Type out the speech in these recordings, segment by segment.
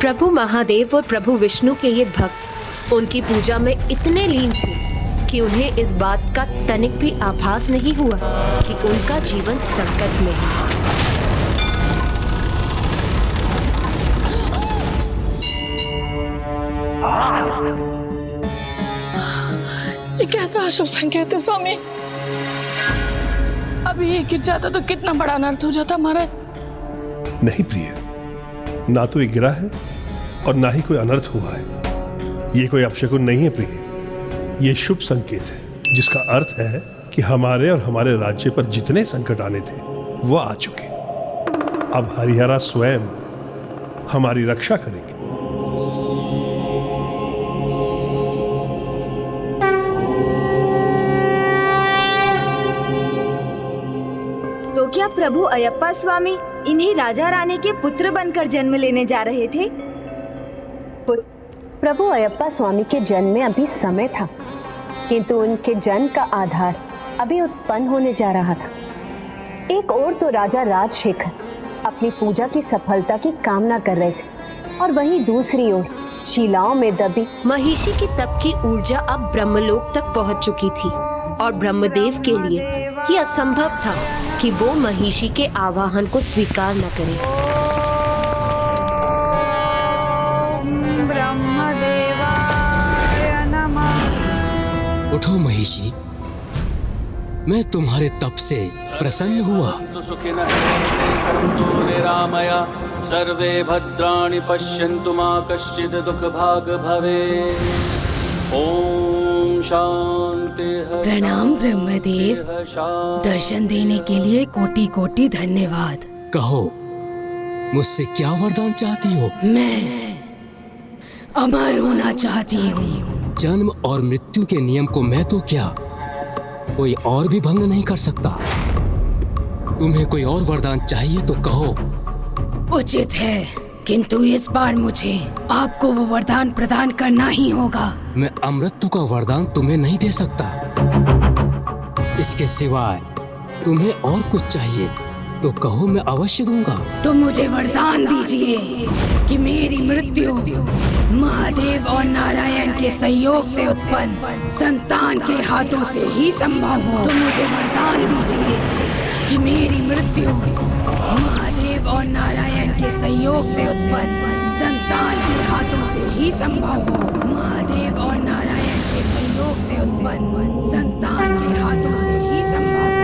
प्रभु महादेव और प्रभु विष्णु के ये भक्त उनकी पूजा में इतने लीन थे कि उन्हें इस बात का तनिक भी आभास नहीं हुआ कि उनका जीवन संकट में है। ये कैसा अशुभ संकेत है स्वामी? अभी ये गिर जाता तो कितना बड़ा अनर्थ हो जाता हमारा। नहीं प्रिय, ना तो ये गिरा है और ना ही कोई अनर्थ हुआ है। ये कोई अपशकुन नहीं है प्रिय, ये शुभ संकेत है जिसका अर्थ है कि हमारे और हमारे राज्य पर जितने संकट आने थे वो आ चुके। अब हरिहरा स्वयं हमारी रक्षा करेंगे। तो क्या प्रभु अयप्पा स्वामी इन्हीं राजा रानी के पुत्र बनकर जन्म लेने जा रहे थे? प्रभु अयप्पा स्वामी के जन्म में अभी समय था, किंतु उनके जन्म का आधार अभी उत्पन्न होने जा रहा था। एक ओर तो राजा राजशेखर अपनी पूजा की सफलता की कामना कर रहे थे और वहीं दूसरी ओर शिलाओं में दबी महिषी की तप की ऊर्जा अब ब्रह्मलोक तक पहुंच चुकी थी और ब्रह्मदेव के लिए यह असंभव था कि वो महिषी के आवाहन को स्वीकार न करें। उठो महिषी, मैं तुम्हारे तप से प्रसन्न हुआ। सर्वे भद्राणि पश्यन्तु मा कश्चित् दुःखभाग् भवेत्। ओम शांति। प्रणाम ब्रह्मदेव, दर्शन देने के लिए कोटि कोटि धन्यवाद। कहो, मुझसे क्या वरदान चाहती हो? मैं अमर होना चाहती हूँ। जन्म और मृत्यु के नियम को मैं तो क्या, कोई और भी भंग नहीं कर सकता। तुम्हें कोई और वरदान चाहिए तो कहो। उचित है, किंतु इस बार मुझे आपको वो वरदान प्रदान करना ही होगा। मैं अमृत का वरदान तुम्हें नहीं दे सकता। इसके सिवाय तुम्हें और कुछ चाहिए तो कहो, मैं अवश्य दूंगा। तो मुझे वरदान दीजिए कि मेरी मृत्यु महादेव और नारायण के संयोग से उत्पन्न संतान के हाथों से ही संभव हो। तो मुझे वरदान दीजिए कि मेरी मृत्यु महादेव और नारायण के संयोग से उत्पन्न संतान के हाथों से ही संभव हो। महादेव और नारायण के संयोग से उत्पन्न संतान के हाथों से ही संभव हो।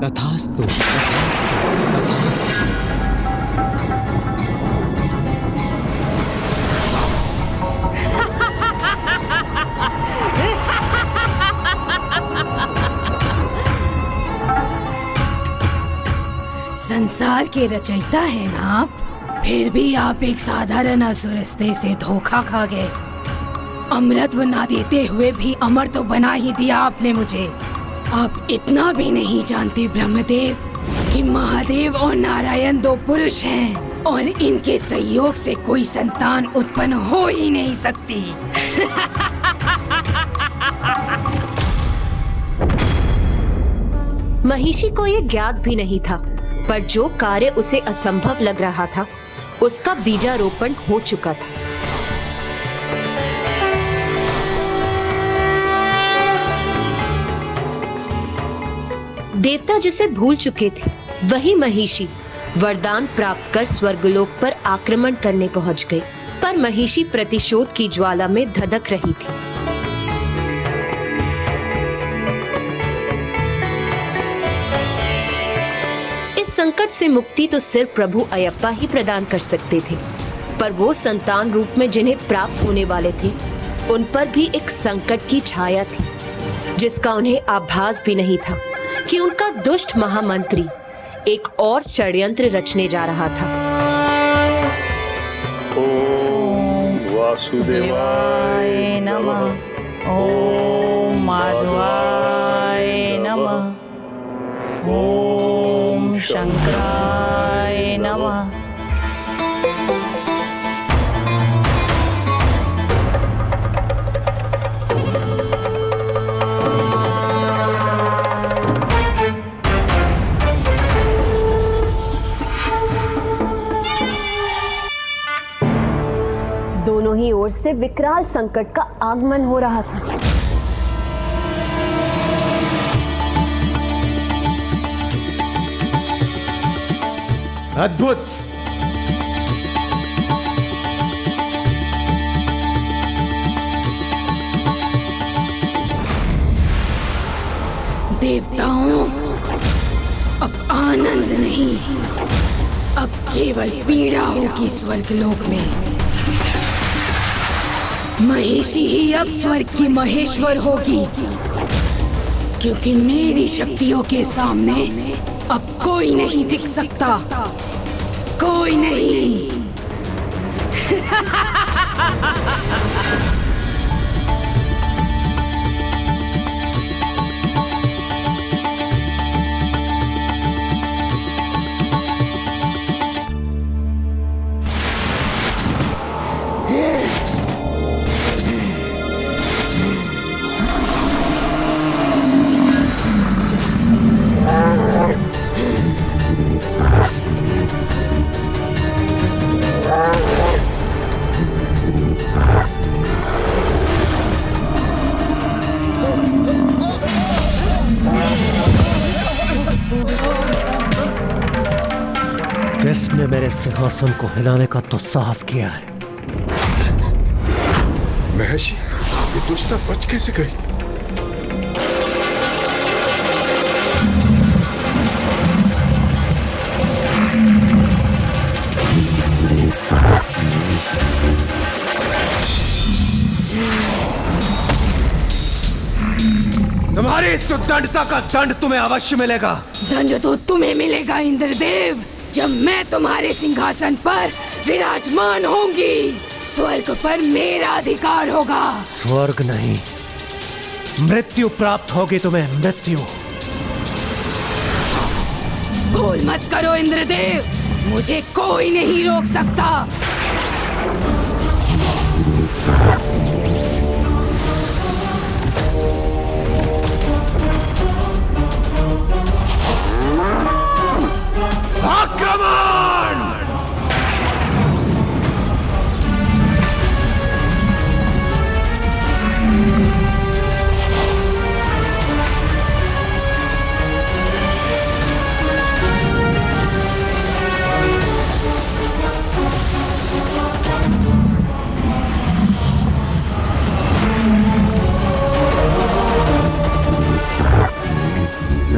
तथास्तु, तथास्तु, तथास्तु। संसार के रचयिता हैं ना आप, फिर भी आप एक साधारण असुरस्ते से धोखा खा गए। अमृतत्व ना देते हुए भी अमर तो बना ही दिया आपने मुझे। आप इतना भी नहीं जानते ब्रह्मदेव कि महादेव और नारायण दो पुरुष हैं और इनके संयोग से कोई संतान उत्पन्न हो ही नहीं सकती। महिषी को ये ज्ञात भी नहीं था, पर जो कार्य उसे असंभव लग रहा था उसका बीजारोपण हो चुका था। देवता जिसे भूल चुके थे वही महिषी वरदान प्राप्त कर स्वर्गलोक पर आक्रमण करने पहुंच गई, पर महिषी प्रतिशोध की ज्वाला में धधक रही थी। संकट से मुक्ति तो सिर्फ प्रभु अयप्पा ही प्रदान कर सकते थे, पर वो संतान रूप में जिन्हें प्राप्त होने वाले थे उन पर भी एक संकट की छाया थी, जिसका उन्हें आभास भी नहीं था कि उनका दुष्ट महामंत्री एक और षड्यंत्र रचने जा रहा था। ओम वासुदेवाय नमः। ओम माधवाय नमः। ओम शंकराय नमः। ही ओर से विकराल संकट का आगमन हो रहा था। अद्भुत! देवताओं, अब आनंद नहीं, अब केवल पीड़ा होगी स्वर्गलोक में। महिषी ही अब स्वर्ग की महेश्वर होगी, क्योंकि मेरी शक्तियों के सामने अब कोई नहीं टिक सकता, कोई नहीं। किसने मेरे सिंहासन को हिलाने का दुस्साहस किया है? महर्षि, ये दुष्टा बच कैसे गई? तुम्हारी इस उद्दंडता का दंड तुम्हें अवश्य मिलेगा। दंड तो तुम्हें मिलेगा इंद्रदेव, जब मैं तुम्हारे सिंहासन पर विराजमान होंगी। स्वर्ग पर मेरा अधिकार होगा। स्वर्ग नहीं, मृत्यु प्राप्त होगी तुम्हें, मृत्यु। भूल मत करो इंद्रदेव, मुझे कोई नहीं रोक सकता। आक्रमण!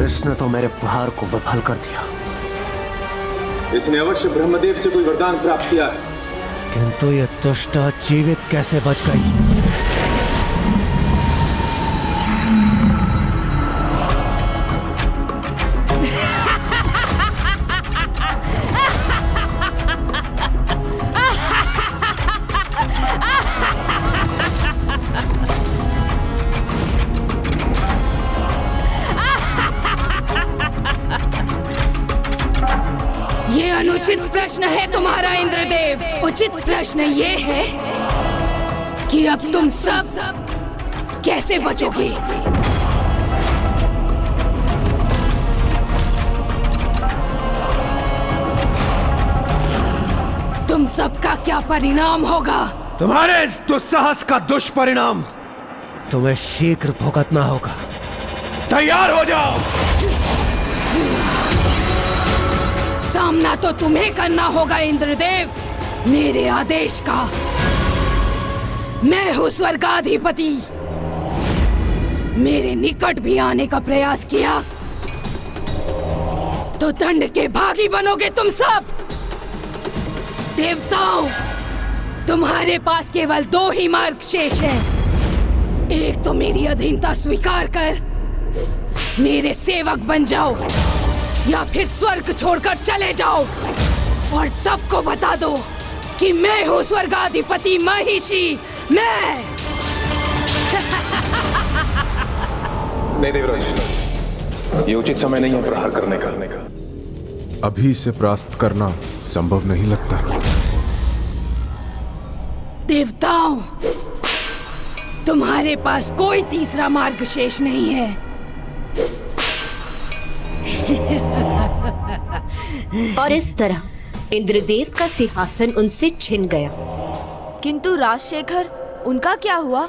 इसने तो मेरे प्रहार को विफल कर दिया। इसने अवश्य ब्रह्मदेव से कोई वरदान प्राप्त किया है, किंतु ये दुष्टा जीवित कैसे बच गई? ये अनुचित प्रश्न है तुम्हारा इंद्रदेव। उचित प्रश्न ये है कि अब तुम सब कैसे बचोगे? तुम सबका क्या परिणाम होगा? तुम्हारे इस दुस्साहस का दुष्परिणाम तुम्हें शीघ्र भुगतना होगा। तैयार हो जाओ। सामना तो तुम्हें करना होगा इंद्रदेव, मेरे आदेश का। मैं हूँ स्वर्गाधिपति। मेरे निकट भी आने का प्रयास किया तो दंड के भागी बनोगे तुम सब। देवताओं, तुम्हारे पास केवल दो ही मार्ग शेष हैं। एक तो मेरी अधीनता स्वीकार कर मेरे सेवक बन जाओ, या फिर स्वर्ग छोड़कर चले जाओ और सबको बता दो कि मैं हूँ स्वर्गाधिपति महिषी। मैं नहीं देवराज, ये उचित समय नहीं है प्रहार करने का। अभी इसे परास्त करना संभव नहीं लगता। देवताओं, तुम्हारे पास कोई तीसरा मार्ग शेष नहीं है। और इस तरह इंद्रदेव का सिंहासन उनसे छिन गया। किंतु राजशेखर, उनका क्या हुआ?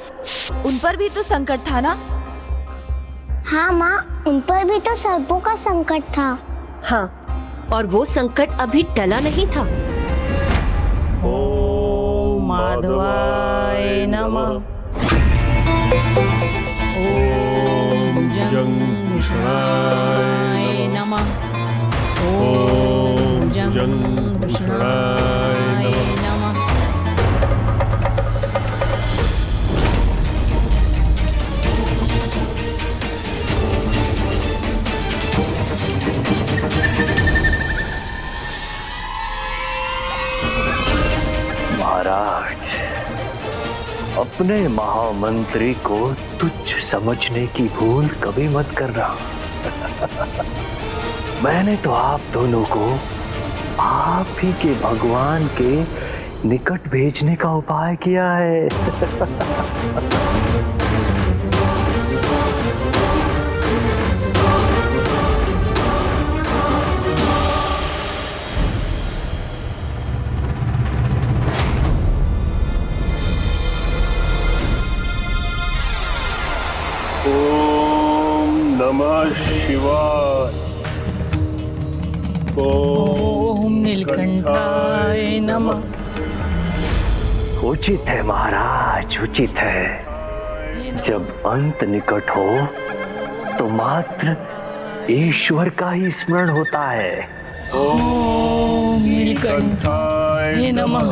उन पर भी तो संकट था ना? हाँ माँ, उन पर भी तो सर्पों का संकट था। हाँ, और वो संकट अभी टला नहीं था। ओम माधवाय नमः। ओम जंघूषणाय नमः। ओम जंघूषणाय नमः। महाराज, अपने महामंत्री को तुच्छ समझने की भूल कभी मत करना। मैंने तो आप दोनों को आप ही के भगवान के निकट भेजने का उपाय किया है। ओम नमः शिवाय। ओम नीलकंठाय नमः। उचित है महाराज, उचित है। जब अंत निकट हो तो मात्र ईश्वर का ही स्मरण होता है। ओम नीलकंठाय नमः।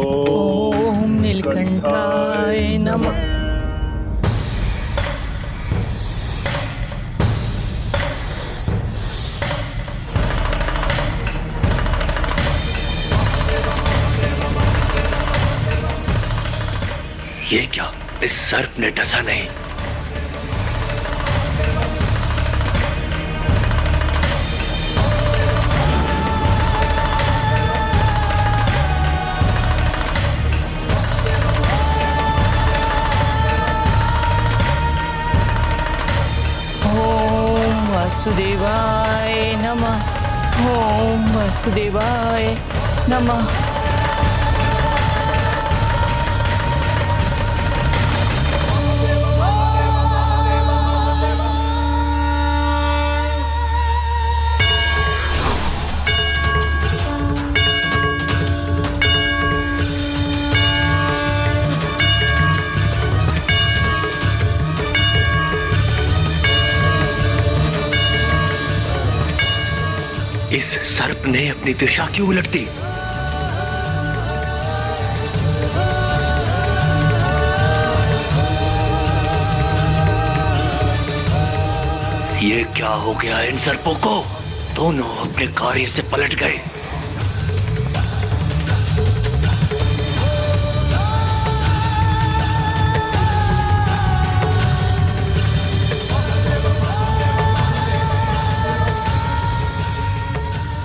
ओम नीलकंठाय नमः। ये क्या, इस सर्प ने डसा नहीं? ओम वासुदेवाय नमः। ओम वासुदेवाय नमः। इस सर्प ने अपनी दिशा क्यों उलट दी? ये क्या हो गया इन सर्पों को? दोनों अपने कार्य से पलट गए।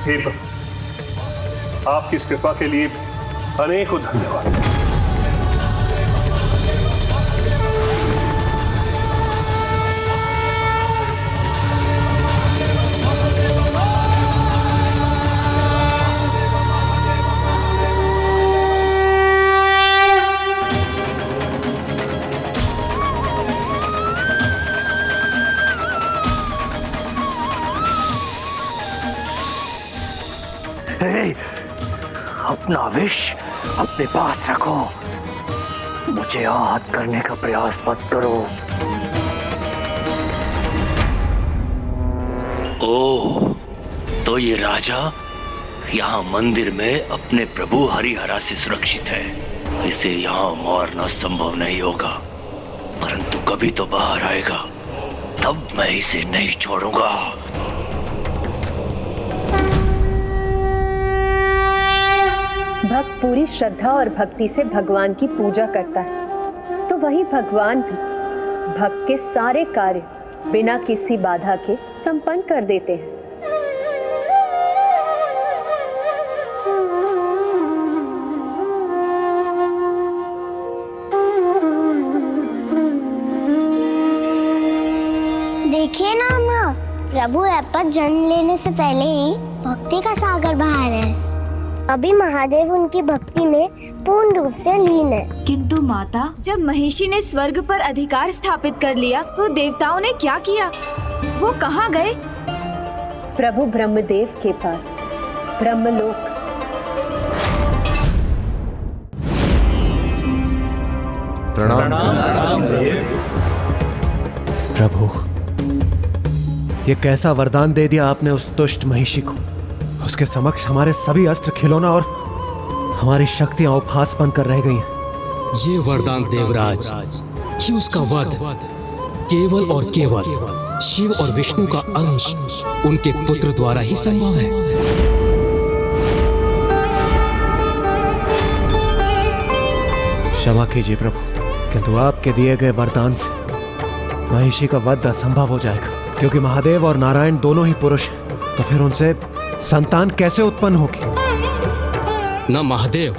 हे प्रभु, आपकी इस कृपा के लिए अनेकों धन्यवाद। अपना विष अपने पास रखो। मुझे आहत करने का प्रयास मत करो। ओह, तो ये राजा यहाँ मंदिर में अपने प्रभु हरिहरा से सुरक्षित है। इसे यहाँ मारना संभव नहीं होगा, परंतु कभी तो बाहर आएगा, तब मैं इसे नहीं छोड़ूंगा। भक्त पूरी श्रद्धा और भक्ति से भगवान की पूजा करता है, तो वही भगवान भी भक्त के सारे कार्य बिना किसी बाधा के संपन्न कर देते हैं। देखिए ना माँ, प्रभु ऐप्पा जन्म लेने से पहले ही भक्ति का सागर बहा रहे हैं। अभी महादेव उनकी भक्ति में पूर्ण रूप से लीन है। किंतु माता, जब महिषी ने स्वर्ग पर अधिकार स्थापित कर लिया तो देवताओं ने क्या किया? वो कहाँ गए? प्रभु ब्रह्मदेव के पास, ब्रह्मलोक। प्रणाम प्रभु, ये कैसा वरदान दे दिया आपने उस दुष्ट महिषी को। उसके समक्ष हमारे सभी अस्त्र खिलौना और हमारी शक्तियां उपहास बनकर रह गई हैं। ये वरदान देवराज कि उसका वध केवल और केवल शिव और विष्णु का अंश उनके पुत्र द्वारा ही संभव है। क्षमा कीजिए प्रभु, किंतु आपके दिए गए वरदान से महिषी का वध असंभव हो जाएगा, क्योंकि महादेव और नारायण दोनों ही पुरुष हैं। तो फिर उनसे संतान कैसे उत्पन्न होगी? न महादेव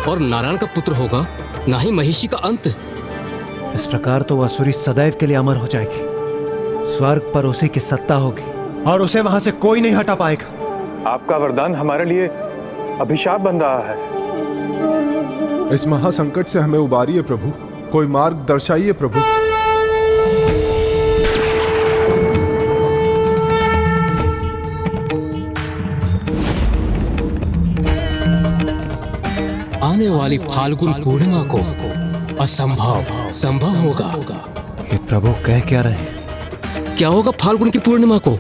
और नारायण का पुत्र होगा, न ही महिषी का अंत। इस प्रकार तो वह असुरी सदैव के लिए अमर हो जाएगी। स्वर्ग पर उसी की सत्ता होगी और उसे वहां से कोई नहीं हटा पाएगा। आपका वरदान हमारे लिए अभिशाप बन रहा है। इस महासंकट से हमें उबारिए प्रभु, कोई मार्ग दर्शाइए प्रभु। आने वाली फाल्गुन पूर्णिमा को असंभव संभव होगा। ये प्रभु कह क्या रहे हैं? क्या होगा फाल्गुन की पूर्णिमा को?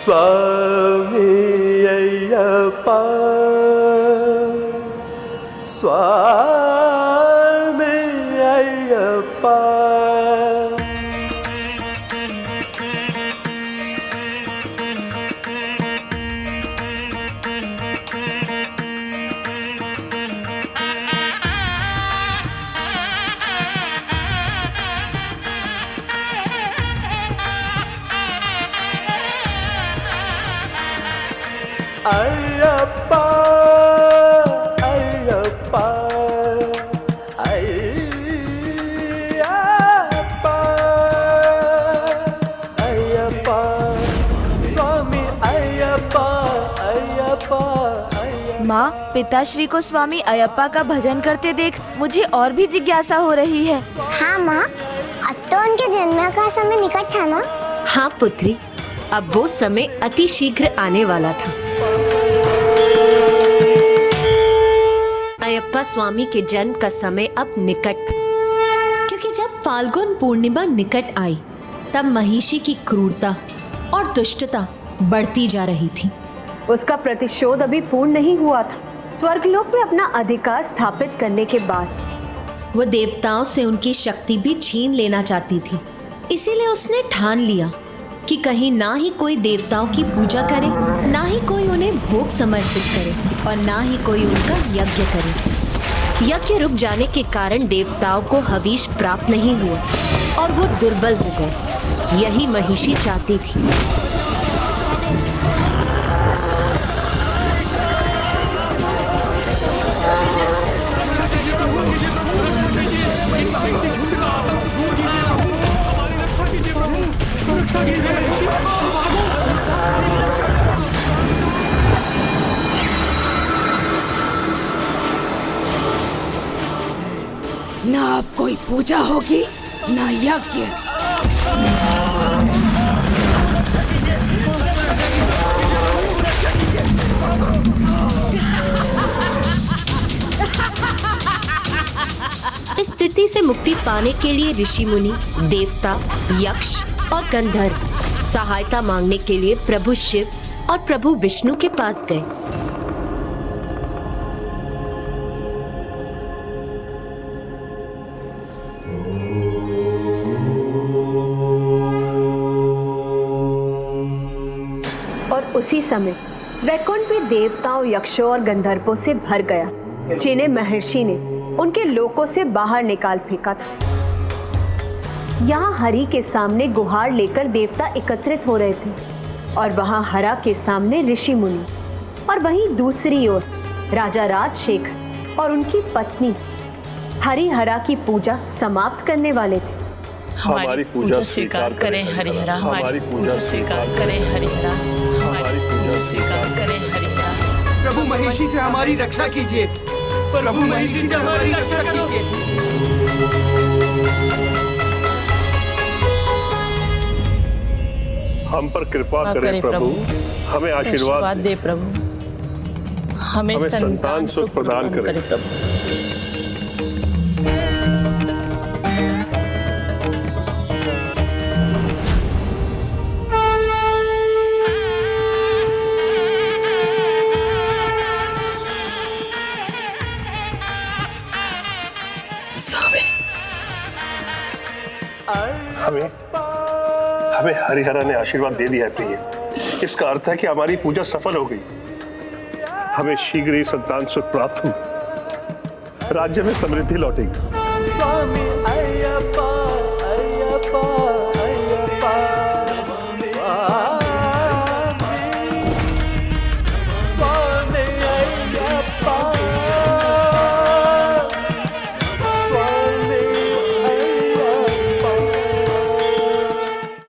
स्वामी अय्यप्पा, स्वामी अय्यप्पा। अय्यप्पा अय्यप्पा अय्यप्पा अय्यप्पा, स्वामी अय्यप्पा अय्यप्पा। माँ, पिताश्री को स्वामी अयप्पा का भजन करते देख मुझे और भी जिज्ञासा हो रही है। हाँ माँ, अब तो उनके जन्म का समय निकट था ना? हाँ पुत्री, अब वो समय अति शीघ्र आने वाला था। अयप्पा स्वामी के जन्म का समय अब निकट था, क्योंकि जब फाल्गुन पूर्णिमा निकट आई तब महिषी की क्रूरता और दुष्टता बढ़ती जा रही थी। उसका प्रतिशोध अभी पूर्ण नहीं हुआ था। स्वर्गलोक में अपना अधिकार स्थापित करने के बाद वो देवताओं से उनकी शक्ति भी छीन लेना चाहती थी। इसीलिए उसने ठान लिया कि कहीं ना ही कोई देवताओं की पूजा करे, ना ही कोई उन्हें भोग समर्पित करे और ना ही कोई उनका यज्ञ करे। यज्ञ रुक जाने के कारण देवताओं को हविष प्राप्त नहीं हुआ और वो दुर्बल हो गए। यही महिषी चाहती थी। ना अब कोई पूजा होगी, ना यज्ञ। इस स्थिति से मुक्ति पाने के लिए ऋषि मुनि, देवता, यक्ष और गंधर्व सहायता मांगने के लिए प्रभु शिव और प्रभु विष्णु के पास गए। और उसी समय वैकुंठ भी देवताओं, यक्षों और गंधर्वों से भर गया, जिन्हें महर्षि ने उनके लोकों से बाहर निकाल फेंका था। यहाँ हरि के सामने गुहार लेकर देवता एकत्रित हो रहे थे और वहाँ हरा के सामने ऋषि मुनि, और वहीं दूसरी ओर राजा राजशेखर और उनकी पत्नी हरिहरा की पूजा समाप्त करने वाले थे। हमारी पूजा स्वीकार करें हरिहरा, हमारी पूजा स्वीकार करें हरिहरा, हमारी पूजा स्वीकार करें हरिहरा। प्रभु महिषी से हमारी रक्षा कीजिए, प्रभु महिषी से हमारी रक्षा कीजिए। हम पर कृपा करें प्रभु, हमें आशीर्वाद दे प्रभु, हमें संतान सुख प्रदान करें प्रभु। हमें हरिहरा ने आशीर्वाद दे दिया है प्रिय। इसका अर्थ है कि हमारी पूजा सफल हो गई। हमें शीघ्र ही संतान सुख प्राप्त हुआ, राज्य में समृद्धि लौटेगी। स्वामी अय्यप्पा